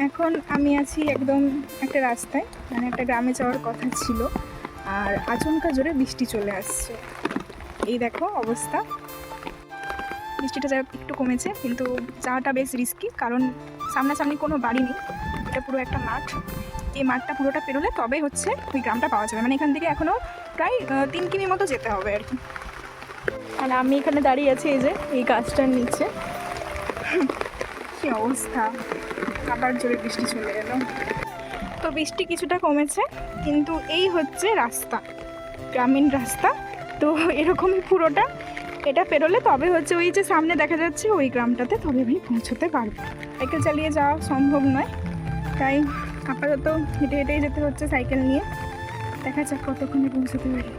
এখন আমি আছি একদম একটা রাস্তায়, মানে একটা গ্রামে যাওয়ার কথা ছিল, আর আচমকা জোরে বৃষ্টি চলে আসছে। এই দেখো অবস্থা। বৃষ্টিটা যা একটু কমেছে, কিন্তু যাওয়াটা বেশ রিস্কি, কারণ সামনাসামনি কোনো বাড়ি নেই, এটা পুরো একটা মাঠ। এই মাঠটা পুরোটা পেরোলে তবে হচ্ছে ওই গ্রামটা পাওয়া যাবে, মানে এখান থেকে এখনও প্রায় 3 কিমি মতো যেতে হবে আর কি। আর আমি এখানে দাঁড়িয়ে আছি এই যে এই গাছটার নিচে। কি অবস্থা, আবার জোরে বৃষ্টি চলে এলো। তো বৃষ্টি কিছুটা কমেছে, কিন্তু এই হচ্ছে রাস্তা, গ্রামীণ রাস্তা। তো এরকমই পুরোটা, এটা পেরোলে তবে হচ্ছে ওই যে সামনে দেখা যাচ্ছে ওই গ্রামটাতে তবে আমি পৌঁছতে পারবো। সাইকেল চালিয়ে যাওয়া সম্ভব নয়, তাই আপাতত হেঁটে হেঁটেই যেতে হচ্ছে সাইকেল নিয়ে। দেখা যাক কতক্ষণে পৌঁছতে পারি।